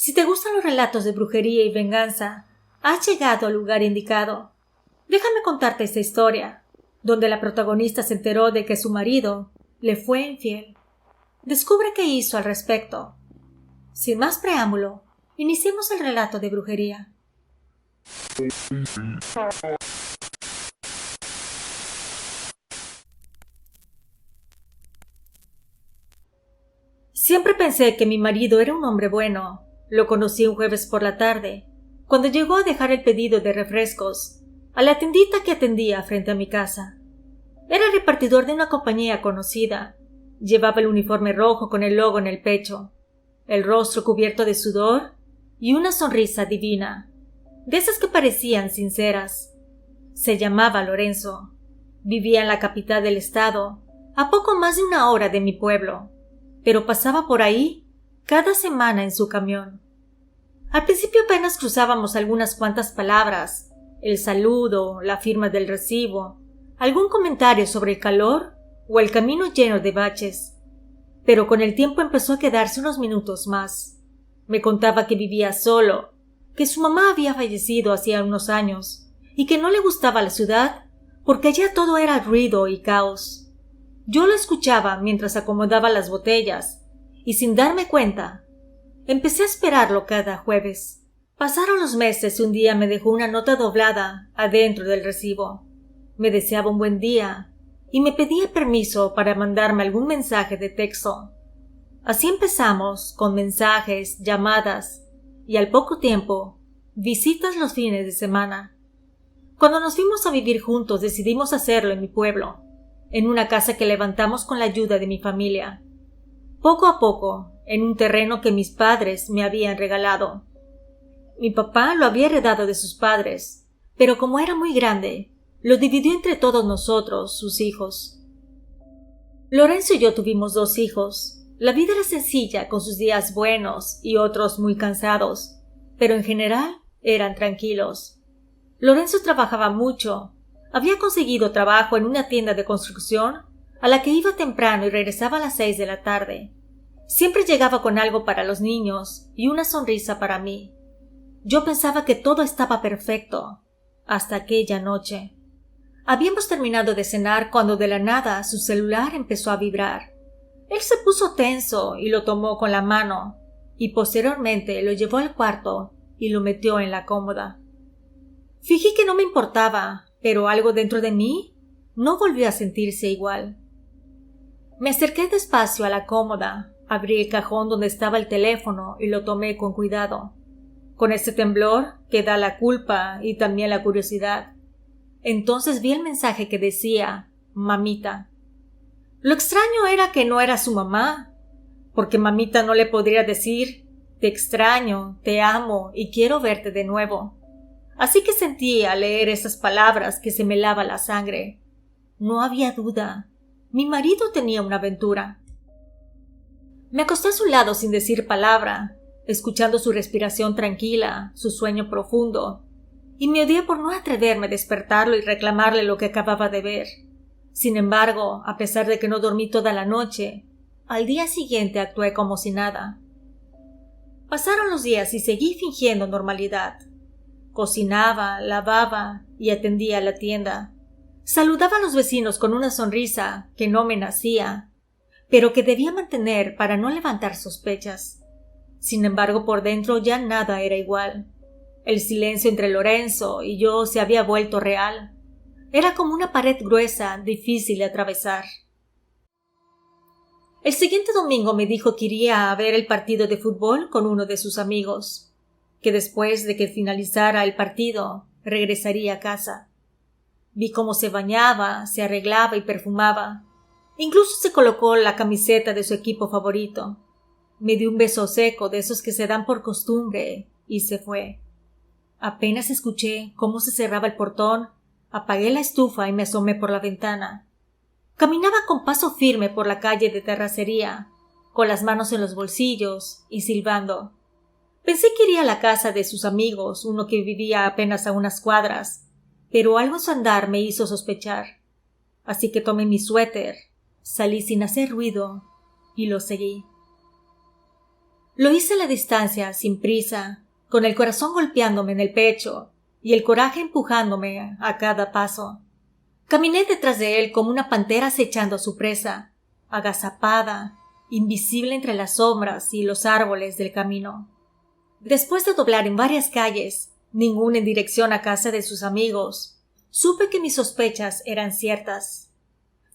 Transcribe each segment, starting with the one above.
Si te gustan los relatos de brujería y venganza, has llegado al lugar indicado. Déjame contarte esta historia, donde la protagonista se enteró de que su marido le fue infiel. Descubre qué hizo al respecto. Sin más preámbulo, iniciemos el relato de brujería. Siempre pensé que mi marido era un hombre bueno. Lo conocí un jueves por la tarde, cuando llegó a dejar el pedido de refrescos a la tiendita que atendía frente a mi casa. Era repartidor de una compañía conocida. Llevaba el uniforme rojo con el logo en el pecho, el rostro cubierto de sudor y una sonrisa divina, de esas que parecían sinceras. Se llamaba Lorenzo. Vivía en la capital del estado, a poco más de una hora de mi pueblo, pero pasaba por ahí cada semana en su camión. Al principio apenas cruzábamos algunas cuantas palabras, el saludo, la firma del recibo, algún comentario sobre el calor o el camino lleno de baches. Pero con el tiempo empezó a quedarse unos minutos más. Me contaba que vivía solo, que su mamá había fallecido hacía unos años y que no le gustaba la ciudad porque allá todo era ruido y caos. Yo lo escuchaba mientras acomodaba las botellas y sin darme cuenta, empecé a esperarlo cada jueves. Pasaron los meses y un día me dejó una nota doblada adentro del recibo. Me deseaba un buen día y me pedía permiso para mandarme algún mensaje de texto. Así empezamos, con mensajes, llamadas y al poco tiempo, visitas los fines de semana. Cuando nos fuimos a vivir juntos decidimos hacerlo en mi pueblo, en una casa que levantamos con la ayuda de mi familia. Poco a poco, en un terreno que mis padres me habían regalado. Mi papá lo había heredado de sus padres, pero como era muy grande, lo dividió entre todos nosotros, sus hijos. Lorenzo y yo tuvimos 2 hijos. La vida era sencilla, con sus días buenos y otros muy cansados, pero en general eran tranquilos. Lorenzo trabajaba mucho. Había conseguido trabajo en una tienda de construcción a la que iba temprano y regresaba a las 6 de la tarde. Siempre llegaba con algo para los niños y una sonrisa para mí. Yo pensaba que todo estaba perfecto, hasta aquella noche. Habíamos terminado de cenar cuando de la nada su celular empezó a vibrar. Él se puso tenso y lo tomó con la mano, y posteriormente lo llevó al cuarto y lo metió en la cómoda. Fingí que no me importaba, pero algo dentro de mí no volvió a sentirse igual. Me acerqué despacio a la cómoda, abrí el cajón donde estaba el teléfono y lo tomé con cuidado, con ese temblor que da la culpa y también la curiosidad. Entonces vi el mensaje que decía «Mamita». Lo extraño era que no era su mamá, porque mamita no le podría decir «Te extraño, te amo y quiero verte de nuevo». Así que sentí al leer esas palabras que se me helaba la sangre. No había duda. Mi marido tenía una aventura. Me acosté a su lado sin decir palabra, escuchando su respiración tranquila, su sueño profundo, y me odié por no atreverme a despertarlo y reclamarle lo que acababa de ver. Sin embargo, a pesar de que no dormí toda la noche, al día siguiente actué como si nada. Pasaron los días y seguí fingiendo normalidad. Cocinaba, lavaba y atendía a la tienda. Saludaba a los vecinos con una sonrisa que no me nacía, pero que debía mantener para no levantar sospechas. Sin embargo, por dentro ya nada era igual. El silencio entre Lorenzo y yo se había vuelto real. Era como una pared gruesa, difícil de atravesar. El siguiente domingo me dijo que iría a ver el partido de fútbol con uno de sus amigos, que después de que finalizara el partido regresaría a casa. Vi cómo se bañaba, se arreglaba y perfumaba. Incluso se colocó la camiseta de su equipo favorito. Me dio un beso seco de esos que se dan por costumbre y se fue. Apenas escuché cómo se cerraba el portón, apagué la estufa y me asomé por la ventana. Caminaba con paso firme por la calle de terracería, con las manos en los bolsillos y silbando. Pensé que iría a la casa de sus amigos, uno que vivía apenas a unas cuadras, pero algo en su andar me hizo sospechar. Así que tomé mi suéter, salí sin hacer ruido y lo seguí. Lo hice a la distancia, sin prisa, con el corazón golpeándome en el pecho y el coraje empujándome a cada paso. Caminé detrás de él como una pantera acechando a su presa, agazapada, invisible entre las sombras y los árboles del camino. Después de doblar en varias calles, ninguna en dirección a casa de sus amigos, supe que mis sospechas eran ciertas.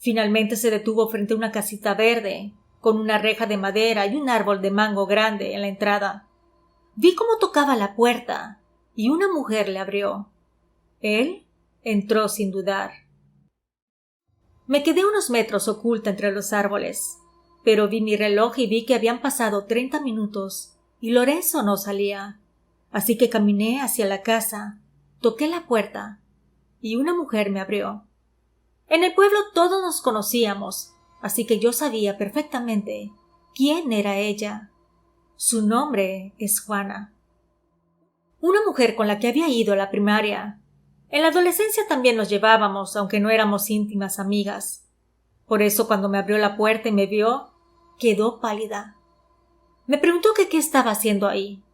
Finalmente se detuvo frente a una casita verde, con una reja de madera y un árbol de mango grande en la entrada. Vi cómo tocaba la puerta, y una mujer le abrió. Él entró sin dudar. Me quedé unos metros oculta entre los árboles, pero vi mi reloj y vi que habían pasado 30 minutos y Lorenzo no salía. Así que caminé hacia la casa, toqué la puerta y una mujer me abrió. En el pueblo todos nos conocíamos, así que yo sabía perfectamente quién era ella. Su nombre es Juana. Una mujer con la que había ido a la primaria. En la adolescencia también nos llevábamos, aunque no éramos íntimas amigas. Por eso cuando me abrió la puerta y me vio, quedó pálida. Me preguntó que qué estaba haciendo ahí.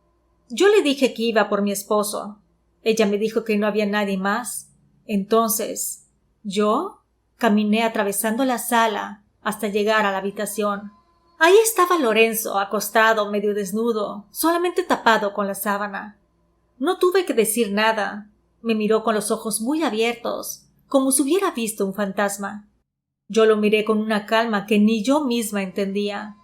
Yo le dije que iba por mi esposo. Ella me dijo que no había nadie más. Entonces, yo caminé atravesando la sala hasta llegar a la habitación. Ahí estaba Lorenzo, acostado, medio desnudo, solamente tapado con la sábana. No tuve que decir nada. Me miró con los ojos muy abiertos, como si hubiera visto un fantasma. Yo lo miré con una calma que ni yo misma entendía.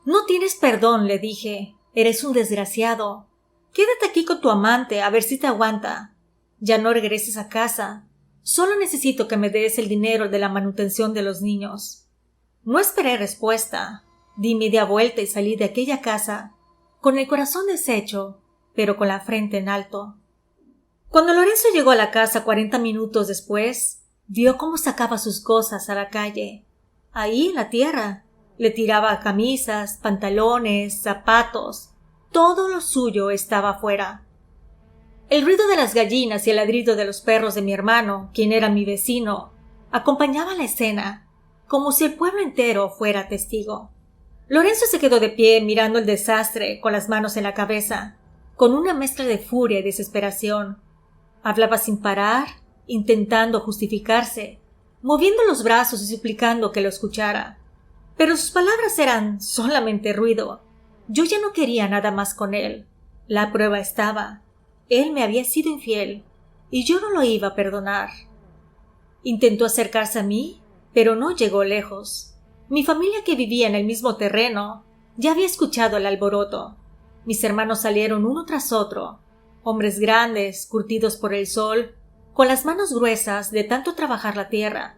No tienes perdón, le dije. Eres un desgraciado. Quédate aquí con tu amante, a ver si te aguanta. Ya no regreses a casa. Solo necesito que me des el dinero de la manutención de los niños. No esperé respuesta. Di media vuelta y salí de aquella casa, con el corazón deshecho, pero con la frente en alto. Cuando Lorenzo llegó a la casa 40 minutos después, vio cómo sacaba sus cosas a la calle. Ahí, en la tierra, le tiraba camisas, pantalones, zapatos. Todo lo suyo estaba afuera. El ruido de las gallinas y el ladrido de los perros de mi hermano, quien era mi vecino, acompañaba la escena, como si el pueblo entero fuera testigo. Lorenzo se quedó de pie mirando el desastre con las manos en la cabeza, con una mezcla de furia y desesperación. Hablaba sin parar, intentando justificarse, moviendo los brazos y suplicando que lo escuchara. Pero sus palabras eran solamente ruido. Yo ya no quería nada más con él. La prueba estaba. Él me había sido infiel, y yo no lo iba a perdonar. Intentó acercarse a mí, pero no llegó lejos. Mi familia, que vivía en el mismo terreno, ya había escuchado el alboroto. Mis hermanos salieron uno tras otro, hombres grandes, curtidos por el sol, con las manos gruesas de tanto trabajar la tierra.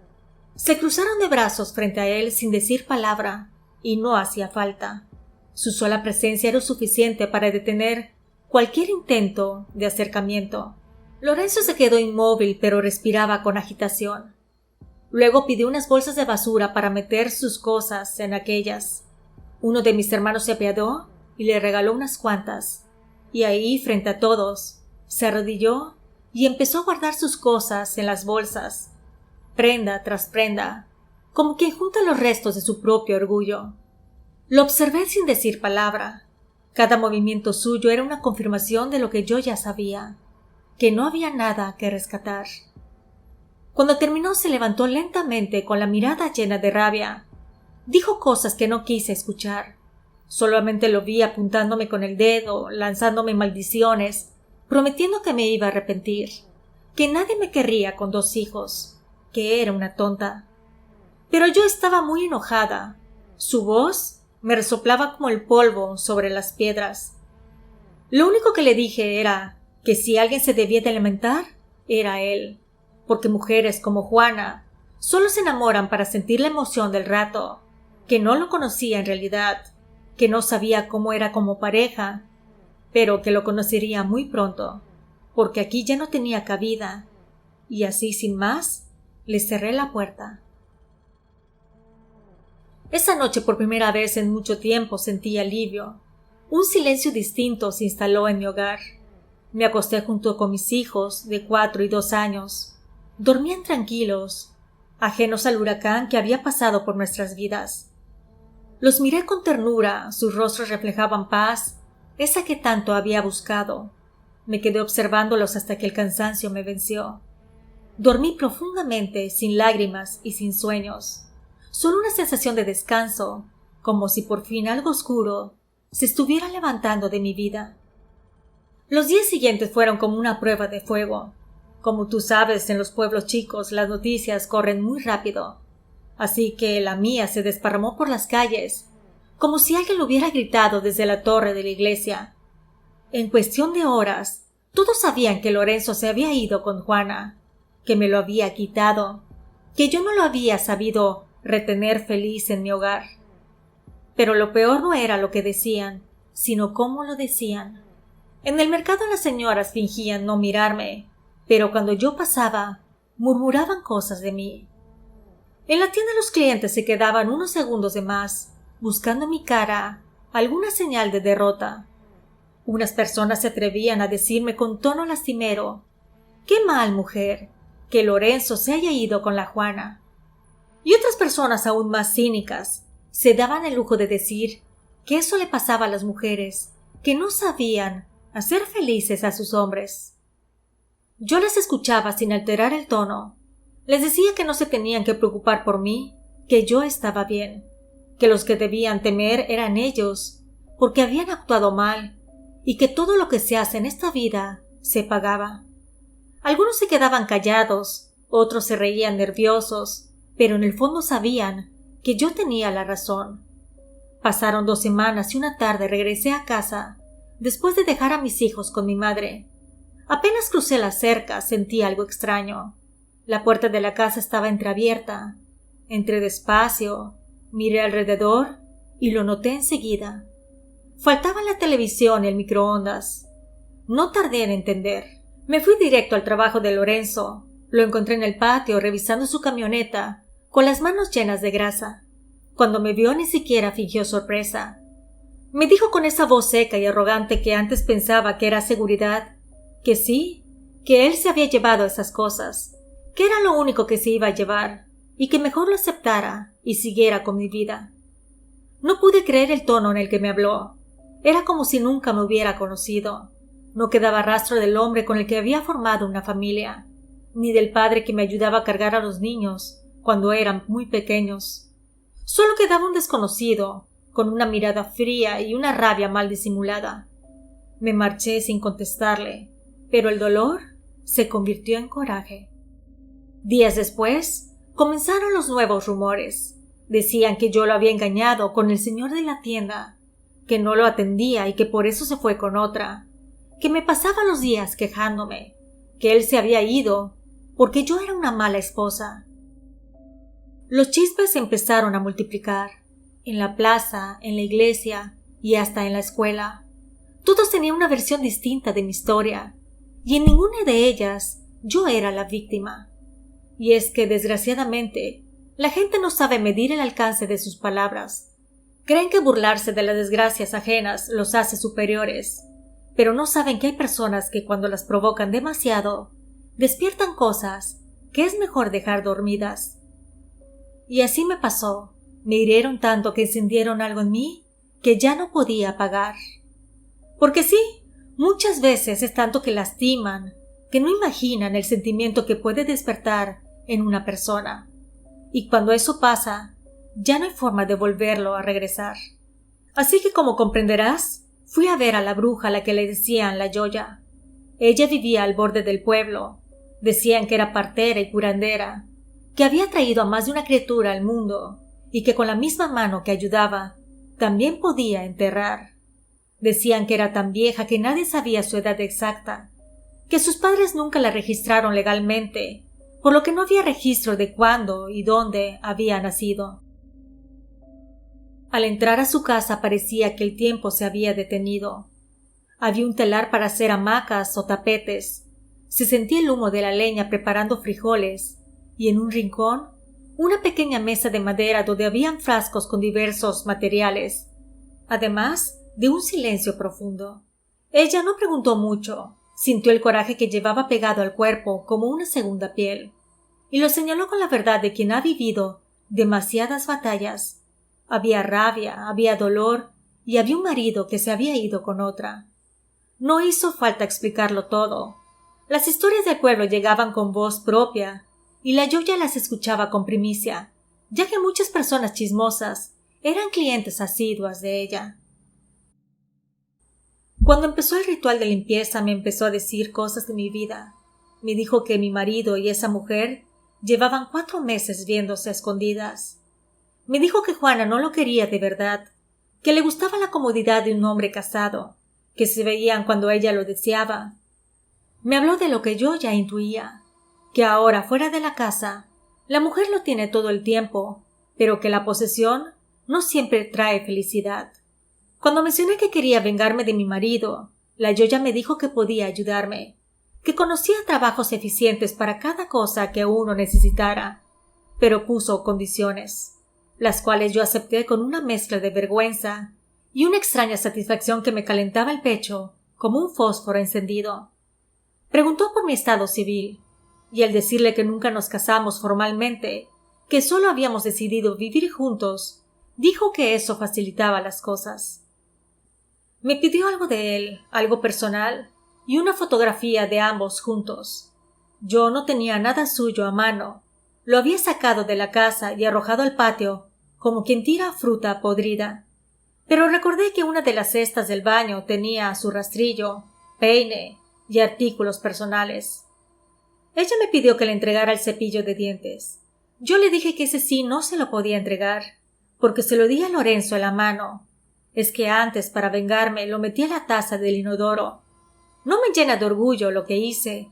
Se cruzaron de brazos frente a él sin decir palabra, y no hacía falta. Su sola presencia era suficiente para detener cualquier intento de acercamiento. Lorenzo se quedó inmóvil, pero respiraba con agitación. Luego pidió unas bolsas de basura para meter sus cosas en aquellas. Uno de mis hermanos se apiadó y le regaló unas cuantas. Y ahí, frente a todos, se arrodilló y empezó a guardar sus cosas en las bolsas, prenda tras prenda, como quien junta los restos de su propio orgullo. Lo observé sin decir palabra. Cada movimiento suyo era una confirmación de lo que yo ya sabía, que no había nada que rescatar. Cuando terminó se levantó lentamente con la mirada llena de rabia. Dijo cosas que no quise escuchar. Solamente lo vi apuntándome con el dedo, lanzándome maldiciones, prometiendo que me iba a arrepentir, que nadie me querría con 2 hijos, que era una tonta. Pero yo estaba muy enojada. Su voz me resoplaba como el polvo sobre las piedras. Lo único que le dije era que si alguien se debía de lamentar, era él, porque mujeres como Juana solo se enamoran para sentir la emoción del rato, que no lo conocía en realidad, que no sabía cómo era como pareja, pero que lo conocería muy pronto, porque aquí ya no tenía cabida, y así sin más, le cerré la puerta. Esa noche por primera vez en mucho tiempo sentí alivio. Un silencio distinto se instaló en mi hogar. Me acosté junto con mis hijos de 4 y 2 años. Dormían tranquilos, ajenos al huracán que había pasado por nuestras vidas. Los miré con ternura, sus rostros reflejaban paz, esa que tanto había buscado. Me quedé observándolos hasta que el cansancio me venció. Dormí profundamente, sin lágrimas y sin sueños. Solo una sensación de descanso, como si por fin algo oscuro se estuviera levantando de mi vida. Los días siguientes fueron como una prueba de fuego. Como tú sabes, en los pueblos chicos las noticias corren muy rápido. Así que la mía se desparramó por las calles, como si alguien lo hubiera gritado desde la torre de la iglesia. En cuestión de horas, todos sabían que Lorenzo se había ido con Juana, que me lo había quitado, que yo no lo había sabido retener feliz en mi hogar. Pero lo peor no era lo que decían, sino cómo lo decían. En el mercado las señoras fingían no mirarme, pero cuando yo pasaba, murmuraban cosas de mí. En la tienda los clientes se quedaban unos segundos de más, buscando en mi cara alguna señal de derrota. Unas personas se atrevían a decirme con tono lastimero: «¡Qué mal, mujer, que Lorenzo se haya ido con la Juana!». Y otras personas aún más cínicas se daban el lujo de decir que eso le pasaba a las mujeres, que no sabían hacer felices a sus hombres. Yo les escuchaba sin alterar el tono. Les decía que no se tenían que preocupar por mí, que yo estaba bien, que los que debían temer eran ellos, porque habían actuado mal, y que todo lo que se hace en esta vida se pagaba. Algunos se quedaban callados, otros se reían nerviosos, pero en el fondo sabían que yo tenía la razón. Pasaron 2 semanas y una tarde regresé a casa, después de dejar a mis hijos con mi madre. Apenas crucé la cerca, sentí algo extraño. La puerta de la casa estaba entreabierta. Entré despacio, miré alrededor y lo noté enseguida. Faltaban la televisión y el microondas. No tardé en entender. Me fui directo al trabajo de Lorenzo. Lo encontré en el patio revisando su camioneta, con las manos llenas de grasa. Cuando me vio ni siquiera fingió sorpresa. Me dijo con esa voz seca y arrogante que antes pensaba que era seguridad, que sí, que él se había llevado esas cosas, que era lo único que se iba a llevar, y que mejor lo aceptara y siguiera con mi vida. No pude creer el tono en el que me habló. Era como si nunca me hubiera conocido. No quedaba rastro del hombre con el que había formado una familia, ni del padre que me ayudaba a cargar a los niños cuando eran muy pequeños. Solo quedaba un desconocido, con una mirada fría y una rabia mal disimulada. Me marché sin contestarle, pero el dolor se convirtió en coraje. Días después, comenzaron los nuevos rumores. Decían que yo lo había engañado con el señor de la tienda, que no lo atendía y que por eso se fue con otra, que me pasaba los días quejándome, que él se había ido porque yo era una mala esposa. Los chismes empezaron a multiplicar, en la plaza, en la iglesia y hasta en la escuela. Todos tenían una versión distinta de mi historia, y en ninguna de ellas yo era la víctima. Y es que, desgraciadamente, la gente no sabe medir el alcance de sus palabras. Creen que burlarse de las desgracias ajenas los hace superiores, pero no saben que hay personas que cuando las provocan demasiado, despiertan cosas que es mejor dejar dormidas. Y así me pasó. Me hirieron tanto que encendieron algo en mí que ya no podía apagar. Porque sí, muchas veces es tanto que lastiman, que no imaginan el sentimiento que puede despertar en una persona. Y cuando eso pasa, ya no hay forma de volverlo a regresar. Así que, como comprenderás, fui a ver a la bruja a la que le decían la Yoya. Ella vivía al borde del pueblo. Decían que era partera y curandera, que había traído a más de una criatura al mundo y que con la misma mano que ayudaba, también podía enterrar. Decían que era tan vieja que nadie sabía su edad exacta, que sus padres nunca la registraron legalmente, por lo que no había registro de cuándo y dónde había nacido. Al entrar a su casa parecía que el tiempo se había detenido. Había un telar para hacer hamacas o tapetes. Se sentía el humo de la leña preparando frijoles, y en un rincón, una pequeña mesa de madera donde habían frascos con diversos materiales, además de un silencio profundo. Ella no preguntó mucho, sintió el coraje que llevaba pegado al cuerpo como una segunda piel, y lo señaló con la verdad de quien ha vivido demasiadas batallas. Había rabia, había dolor y había un marido que se había ido con otra. No hizo falta explicarlo todo. Las historias del pueblo llegaban con voz propia y la Yoya las escuchaba con primicia, ya que muchas personas chismosas eran clientes asiduas de ella. Cuando empezó el ritual de limpieza me empezó a decir cosas de mi vida. Me dijo que mi marido y esa mujer llevaban 4 meses viéndose a escondidas. Me dijo que Juana no lo quería de verdad, que le gustaba la comodidad de un hombre casado, que se veían cuando ella lo deseaba. Me habló de lo que yo ya intuía, que ahora fuera de la casa, la mujer lo tiene todo el tiempo, pero que la posesión no siempre trae felicidad. Cuando mencioné que quería vengarme de mi marido, la Yoya me dijo que podía ayudarme, que conocía trabajos eficientes para cada cosa que uno necesitara, pero puso condiciones, las cuales yo acepté con una mezcla de vergüenza y una extraña satisfacción que me calentaba el pecho como un fósforo encendido. Preguntó por mi estado civil, y al decirle que nunca nos casamos formalmente, que solo habíamos decidido vivir juntos, dijo que eso facilitaba las cosas. Me pidió algo de él, algo personal, y una fotografía de ambos juntos. Yo no tenía nada suyo a mano. Lo había sacado de la casa y arrojado al patio, como quien tira fruta podrida. Pero recordé que una de las cestas del baño tenía su rastrillo, peine y artículos personales. Ella me pidió que le entregara el cepillo de dientes. Yo le dije que ese sí no se lo podía entregar, porque se lo di a Lorenzo en la mano. Es que antes, para vengarme, lo metí a la taza del inodoro. No me llena de orgullo lo que hice,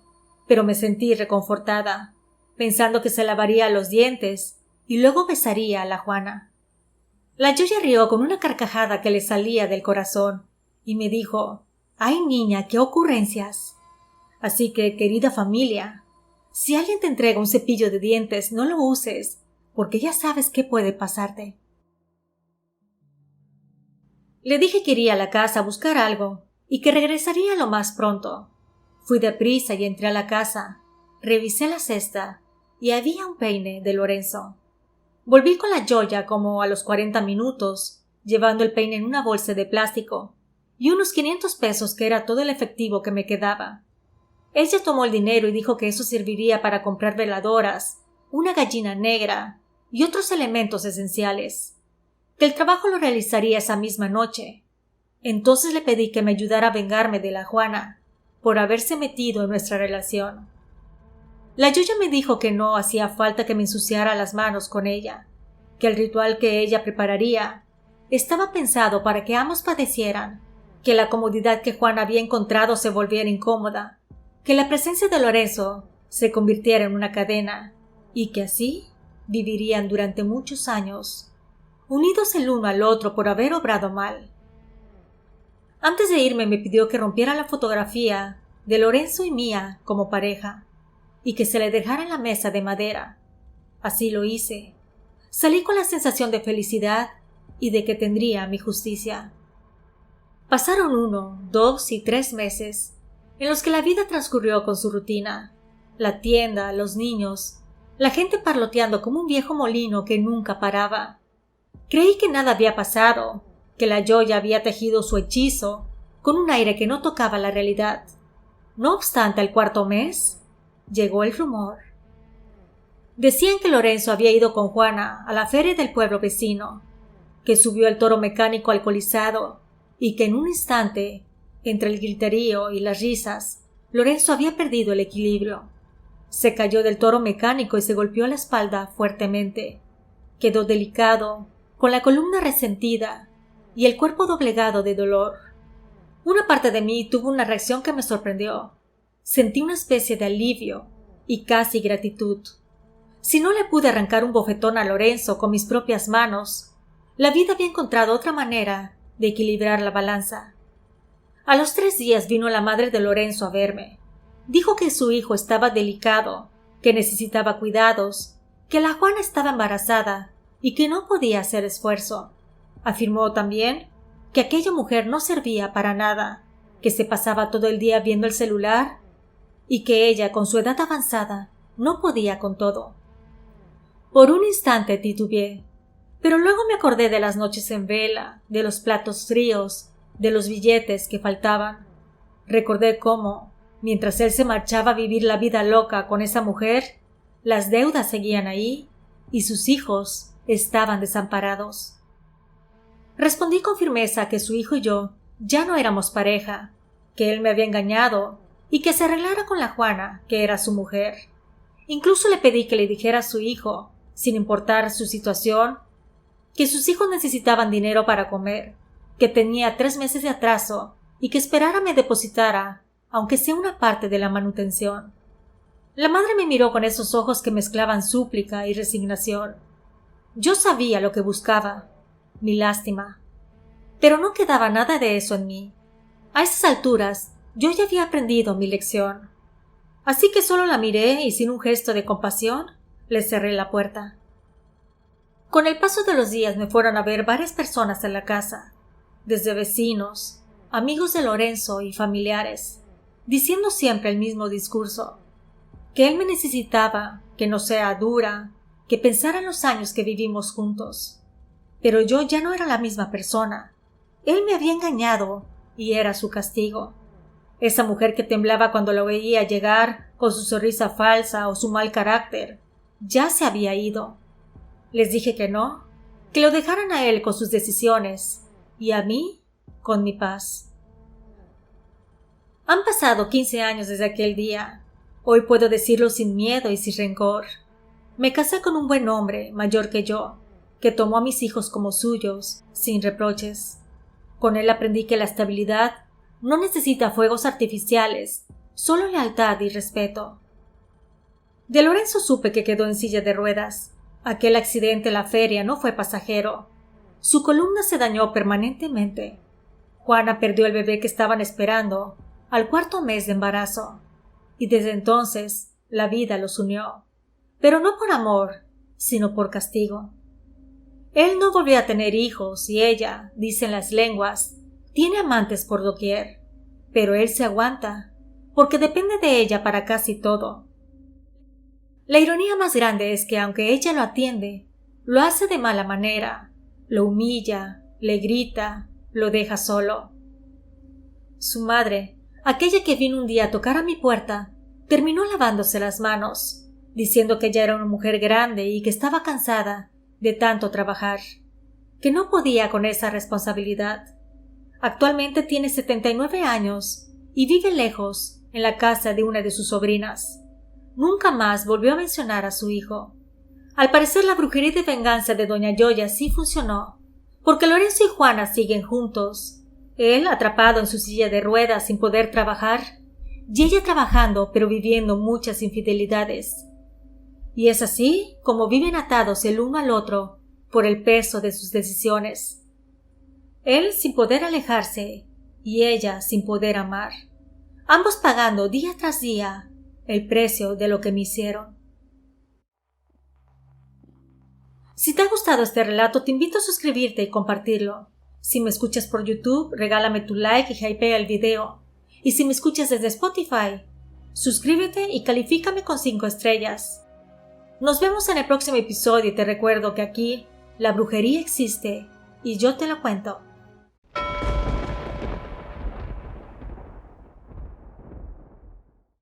pero me sentí reconfortada, pensando que se lavaría los dientes y luego besaría a la Juana. La Yoya rió con una carcajada que le salía del corazón y me dijo: «Ay, niña, qué ocurrencias». Así que, querida familia, si alguien te entrega un cepillo de dientes, no lo uses, porque ya sabes qué puede pasarte. Le dije que iría a la casa a buscar algo y que regresaría lo más pronto. Fui deprisa y entré a la casa. Revisé la cesta y había un peine de Lorenzo. Volví con la Yoya como a los 40 minutos, llevando el peine en una bolsa de plástico y unos 500 pesos que era todo el efectivo que me quedaba. Ella tomó el dinero y dijo que eso serviría para comprar veladoras, una gallina negra y otros elementos esenciales, que el trabajo lo realizaría esa misma noche. Entonces le pedí que me ayudara a vengarme de la Juana por haberse metido en nuestra relación. La Yoya me dijo que no hacía falta que me ensuciara las manos con ella, que el ritual que ella prepararía estaba pensado para que ambos padecieran, que la comodidad que Juana había encontrado se volviera incómoda, que la presencia de Lorenzo se convirtiera en una cadena y que así vivirían durante muchos años, unidos el uno al otro por haber obrado mal. Antes de irme me pidió que rompiera la fotografía de Lorenzo y mía como pareja y que se le dejara en la mesa de madera. Así lo hice. Salí con la sensación de felicidad y de que tendría mi justicia. Pasaron 1, 2 y 3 meses, en los que la vida transcurrió con su rutina. La tienda, los niños, la gente parloteando como un viejo molino que nunca paraba. Creí que nada había pasado, que la Yoya había tejido su hechizo con un aire que no tocaba la realidad. No obstante, al 4.º mes, llegó el rumor. Decían que Lorenzo había ido con Juana a la feria del pueblo vecino, que subió el toro mecánico alcoholizado y que en un instante, entre el griterío y las risas, Lorenzo había perdido el equilibrio. Se cayó del toro mecánico y se golpeó la espalda fuertemente. Quedó delicado, con la columna resentida y el cuerpo doblegado de dolor. Una parte de mí tuvo una reacción que me sorprendió. Sentí una especie de alivio y casi gratitud. Si no le pude arrancar un bofetón a Lorenzo con mis propias manos, la vida había encontrado otra manera de equilibrar la balanza. A los 3 días vino la madre de Lorenzo a verme. Dijo que su hijo estaba delicado, que necesitaba cuidados, que la Juana estaba embarazada y que no podía hacer esfuerzo. Afirmó también que aquella mujer no servía para nada, que se pasaba todo el día viendo el celular y que ella, con su edad avanzada, no podía con todo. Por un instante titubeé. Pero luego me acordé de las noches en vela, de los platos fríos, de los billetes que faltaban. Recordé cómo, mientras él se marchaba a vivir la vida loca con esa mujer, las deudas seguían ahí y sus hijos estaban desamparados. Respondí con firmeza que su hijo y yo ya no éramos pareja, que él me había engañado y que se arreglara con la Juana, que era su mujer. Incluso le pedí que le dijera a su hijo, sin importar su situación, que sus hijos necesitaban dinero para comer, que tenía 3 meses de atraso y que esperara me depositara, aunque sea una parte de la manutención. La madre me miró con esos ojos que mezclaban súplica y resignación. Yo sabía lo que buscaba, mi lástima. Pero no quedaba nada de eso en mí. A esas alturas, yo ya había aprendido mi lección. Así que solo la miré y sin un gesto de compasión, le cerré la puerta. Con el paso de los días me fueron a ver varias personas en la casa, desde vecinos, amigos de Lorenzo y familiares, diciendo siempre el mismo discurso, que él me necesitaba, que no sea dura, que pensara en los años que vivimos juntos. Pero yo ya no era la misma persona. Él me había engañado y era su castigo. Esa mujer que temblaba cuando lo veía llegar con su sonrisa falsa o su mal carácter, ya se había ido. Les dije que no, que lo dejaran a él con sus decisiones y a mí con mi paz. Han pasado 15 años desde aquel día. Hoy puedo decirlo sin miedo y sin rencor. Me casé con un buen hombre, mayor que yo, que tomó a mis hijos como suyos, sin reproches. Con él aprendí que la estabilidad no necesita fuegos artificiales, solo lealtad y respeto. De Lorenzo supe que quedó en silla de ruedas. Aquel accidente en la feria no fue pasajero. Su columna se dañó permanentemente. Juana perdió el bebé que estaban esperando al 4º mes de embarazo. Y desde entonces la vida los unió. Pero no por amor, sino por castigo. Él no volvió a tener hijos y ella, dicen las lenguas, tiene amantes por doquier. Pero él se aguanta, porque depende de ella para casi todo. La ironía más grande es que aunque ella lo atiende, lo hace de mala manera, lo humilla, le grita, lo deja solo. Su madre, aquella que vino un día a tocar a mi puerta, terminó lavándose las manos, diciendo que ella era una mujer grande y que estaba cansada de tanto trabajar, que no podía con esa responsabilidad. Actualmente tiene 79 años y vive lejos, en la casa de una de sus sobrinas. Nunca más volvió a mencionar a su hijo. Al parecer la brujería de venganza de doña Yoya sí funcionó, porque Lorenzo y Juana siguen juntos. Él atrapado en su silla de ruedas sin poder trabajar, y ella trabajando pero viviendo muchas infidelidades. Y es así como viven atados el uno al otro por el peso de sus decisiones. Él sin poder alejarse y ella sin poder amar, ambos pagando día tras día el precio de lo que me hicieron. Si te ha gustado este relato, te invito a suscribirte y compartirlo. Si me escuchas por YouTube, regálame tu like y hypea el video. Y si me escuchas desde Spotify, suscríbete y califícame con 5 estrellas. Nos vemos en el próximo episodio y te recuerdo que aquí la brujería existe y yo te la cuento.